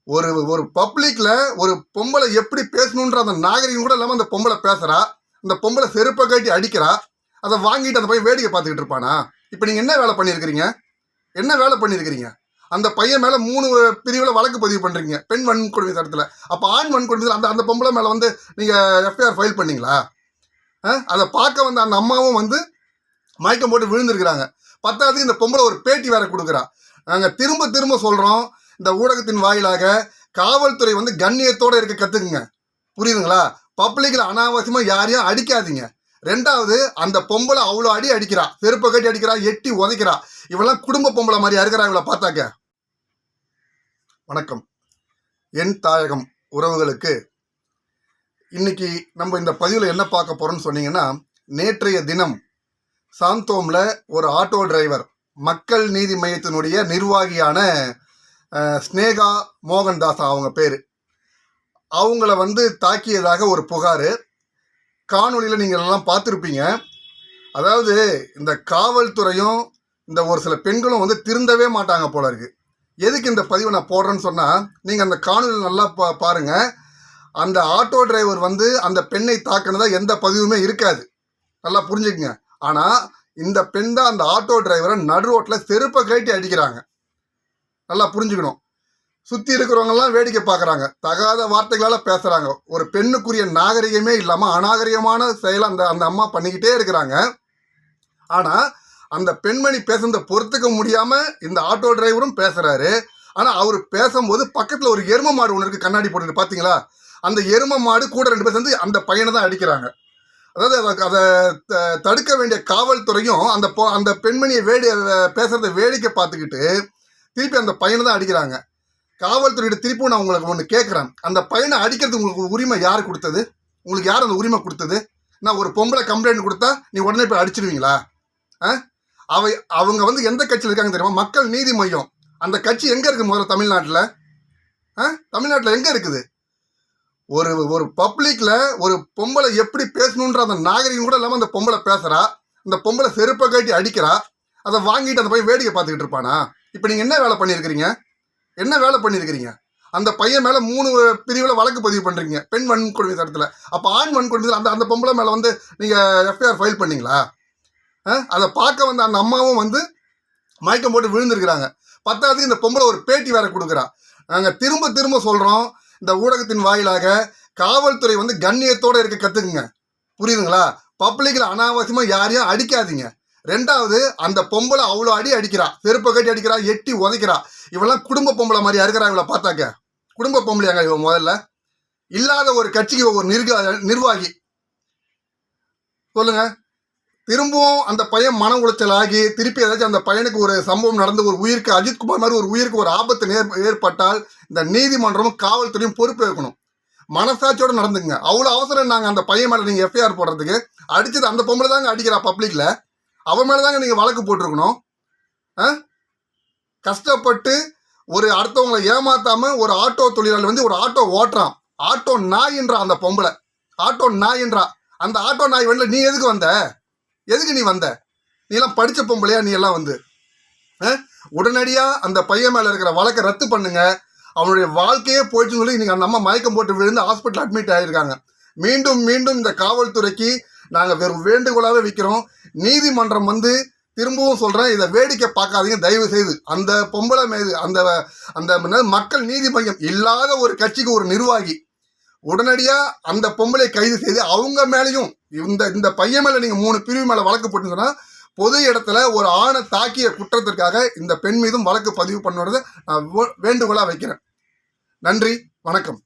ஒரு ஒரு பப்ளிக்ல ஒரு பொம்பளை எப்படி பேசணுன்ற அந்த நாகரிகம் கூட இல்லாமல் அந்த பொம்பளை பேசுறா. அந்த பொம்பளை செருப்பை கட்டி அடிக்கிறா. அதை வாங்கிட்டு அந்த பையன் வேடிக்கை பார்த்துக்கிட்டு இருப்பானா? இப்போ நீங்கள் என்ன வேலை பண்ணியிருக்கிறீங்க? என்ன வேலை பண்ணியிருக்கிறீங்க? அந்த பையன் மேலே 3 பிரிவில் வழக்கு பதிவு பண்ணுறீங்க, பெண் வன்கொடுமை சட்டத்தில். அப்போ ஆண் வன்கொடுமை அந்த அந்த பொம்பளை மேலே வந்து நீங்கள் எஃப்ஐஆர் ஃபைல் பண்ணீங்களா? அதை பார்க்க வந்த அந்த அம்மாவும் வந்து மயக்கம் போட்டு விழுந்திருக்கிறாங்க. பத்தாவதுக்கு இந்த பொம்பளை ஒரு பேட்டி வேற கொடுக்குறா. நாங்கள் திரும்ப திரும்ப சொல்கிறோம், இந்த ஊடகத்தின் வாயிலாக காவல்துறை வந்து கண்ணியத்தோடு இருக்க கற்றுக்குங்க. புரியுதுங்களா? பப்ளிக்கில் அனாவசியமாக யாரையும் அடிக்காதீங்க. ரெண்டாவது, அந்த பொம்பளை அவ்வளோ அடி அடிக்கிறா, செருப்பை கட்டி அடிக்கிறா, எட்டி உதைக்கிறா. இவெல்லாம் குடும்ப பொம்பளை மாதிரியா இருக்கிறா இவளை பார்த்தாக்க? வணக்கம். என் தாயகம் உறவுகளுக்கு இன்னைக்கு நம்ம இந்த பதிவில் என்ன பார்க்க போகிறோம்னு சொன்னீங்கன்னா, நேற்றைய தினம் சாந்தோமில் ஒரு ஆட்டோ டிரைவர், மக்கள் நீதி மையத்தினுடைய நிர்வாகியான ஸ்னேகா மோகன்தாஸ் அவங்க பேர், அவங்கள வந்து தாக்கியதாக ஒரு புகார். காணொலியில் நீங்கள் எல்லாம் பார்த்துருப்பீங்க. அதாவது இந்த காவல்துறையும் இந்த ஒரு சில பெண்களும் வந்து திருந்தவே மாட்டாங்க போல இருக்கு. எதுக்கு இந்த பதிவை நான் போடுறேன்னு சொன்னால், நீங்கள் அந்த காணொலியில் நல்லா பாருங்கள். அந்த ஆட்டோ டிரைவர் வந்து அந்த பெண்ணை தாக்குனதா எந்த பதிவுமே இருக்காது, நல்லா புரிஞ்சுக்குங்க. ஆனால் இந்த பெண் தான் அந்த ஆட்டோ டிரைவரை நடு ரோட்டில் செருப்பை கட்டி அடிக்கிறாங்க. நல்லா புரிஞ்சுக்கணும். சுற்றி இருக்கிறவங்கெல்லாம் வேடிக்கை பார்க்குறாங்க, தகாத வார்த்தைகளால் பேசுகிறாங்க. ஒரு பெண்ணுக்குரிய நாகரிகமே இல்லாமல் அநாகரிகமான செயலை அந்த அந்த அம்மா பண்ணிக்கிட்டே இருக்கிறாங்க. ஆனால் அந்த பெண்மணி பேசுறதை பொறுத்துக்க முடியாமல் இந்த ஆட்டோ டிரைவரும் பேசுகிறாரு. ஆனால் அவர் பேசும்போது பக்கத்தில் ஒரு எரும மாடு ஒன்று இருக்குது, கண்ணாடி போட்டுட்டு பார்த்தீங்களா? அந்த எரும மாடு கூட 2 பேர் சேர்ந்து அந்த பையனை தான் அடிக்கிறாங்க. அதாவது அதை தடுக்க வேண்டிய காவல்துறையும் அந்த பெண்மணியை பேசுகிறத வேடிக்கை பார்த்துக்கிட்டு திருப்பி அந்த பையனை தான் அடிக்கிறாங்க. காவல்துறையிட்ட திருப்பி நான் உங்களுக்கு ஒன்று கேட்குறேன், அந்த பையனை அடிக்கிறது உங்களுக்கு உரிமை யார் கொடுத்தது? உங்களுக்கு யார் அந்த உரிமை கொடுத்தது? நான் ஒரு பொம்பளை கம்ப்ளைண்ட் கொடுத்தா நீ உடனே போய் அடிச்சிடுவீங்களா? அவங்க வந்து எந்த கட்சியில் இருக்காங்க தெரியுமா? மக்கள் நீதி மையம். அந்த கட்சி எங்கே இருக்குது முதல்ல? தமிழ்நாட்டில். தமிழ்நாட்டில் எங்கே இருக்குது? ஒரு பப்ளிக்கில் ஒரு பொம்பளை எப்படி பேசணுன்ற அந்த நாகரிகம் கூட இல்லாமல் அந்த பொம்பளை பேசுகிறா. அந்த பொம்பளை செருப்பை கட்டி அடிக்கிறா. அதை வாங்கிட்டு அந்த பையன் வேடிக்கை பார்த்துக்கிட்டு இருப்பானா? இப்போ நீங்கள் என்ன வேலை பண்ணியிருக்கிறீங்க? என்ன வேலை பண்ணியிருக்கிறீங்க? அந்த பையன் மேலே 3 பிரிவில் வழக்கு பதிவு பண்ணுறீங்க, பெண் வன்கொடுமை சட்டத்தில். அப்போ ஆண் வன்கொடுமை அந்த அந்த பொம்பளை மேலே வந்து நீங்கள் எஃப்ஐஆர் ஃபைல் பண்ணீங்களா? அதை பார்க்க வந்த அந்த அம்மாவும் வந்து மயக்கம் போட்டு விழுந்திருக்கிறாங்க. பத்தாவதுக்கு இந்த பொம்பளை ஒரு பேட்டி வேற கொடுக்குறா. நாங்கள் திரும்ப திரும்ப சொல்கிறோம், இந்த ஊடகத்தின் வாயிலாக காவல்துறை வந்து கண்ணியத்தோடு இருக்க கற்றுக்குங்க. புரியுதுங்களா? பப்ளிக்கில் அனாவசியமாக யாரையும் அடிக்காதீங்க. ரெண்டாவது, அந்த பொம்பளை அவ்வளோ அடி அடிக்கிறா, செருப்பை கட்டி அடிக்கிறா, எட்டி உதைக்கிறா. இவெல்லாம் குடும்ப பொம்பளை மாதிரியா இருக்கிறா இவளை பார்த்தாக்க? குடும்ப பொம்பளையாங்க இவன்? முதல்ல இல்லாத ஒரு கட்சிக்கு ஒரு நிர்வாகி சொல்லுங்க. திரும்பவும் அந்த பையன் மன உளைச்சல் ஆகி திருப்பி ஏதாச்சும் அந்த பையனுக்கு ஒரு சம்பவம் நடந்து ஒரு உயிருக்கு, அஜித்குமார் மாதிரி ஒரு உயிருக்கு ஒரு ஆபத்து ஏற்பட்டால் இந்த நீதிமன்றமும் காவல்துறையும் பொறுப்பு இருக்கணும். மனசாட்சியோடு நடந்துங்க. அவ்வளோ அவசரம் நாங்கள் அந்த பையன் மேலே நீங்கள் எஃப்ஐஆர் போடுறதுக்கு? அடிச்சது அந்த பொம்பளை தாங்க அடிக்கிறா பப்ளிக்கில். அவன் மேலே தாங்க நீங்கள் வழக்கு போட்டிருக்கணும். கஷ்டப்பட்டு ஒரு அடுத்தவங்களை ஏமாத்தாமல் ஒரு ஆட்டோ தொழிலாளி வந்து ஒரு ஆட்டோ ஓட்டுறான். ஆட்டோ நாயின்றான் அந்த பொம்பளை, ஆட்டோ நாயின்றா. அந்த ஆட்டோ நாய் வந்து நீ எதுக்கு வந்த? எதுக்கு நீ வந்த? நீ எல்லாம் படித்த பொம்பளையா? நீ எல்லாம் வந்து உடனடியாக அந்த பையன் மேலே இருக்கிற வழக்கை ரத்து பண்ணுங்க. அவனுடைய வாழ்க்கையே போயிடுச்சுன்னு சொல்லி நீங்கள் அந்த அம்மா மயக்கம் போட்டு விழுந்து ஹாஸ்பிட்டல் அட்மிட் ஆகியிருக்காங்க. மீண்டும் மீண்டும் இந்த காவல்துறைக்கு நாங்கள் வெறும் வேண்டுகோளாகவே வைக்கிறோம். நீதிமன்றம் வந்து திரும்பவும் சொல்கிறேன், இதை வேடிக்கை பார்க்காதீங்க தயவு செய்து. அந்த பொம்பளை மீது அந்த மக்கள் நீதி மையம் இல்லாத ஒரு கட்சிக்கு ஒரு நிர்வாகி உடனடியாக அந்த பொம்பளை கைது செய்து அவங்க மேலேயும் இந்த பையன் மேலே நீங்கள் 3 பிரிவு மேலே வழக்கு போட்டுன்னு சொன்னால், பொது இடத்துல ஒரு ஆணை தாக்கிய குற்றத்திற்காக இந்த பெண் மீதும் வழக்கு பதிவு பண்ணுறது நான் வேண்டுகோளாக வைக்கிறேன். நன்றி, வணக்கம்.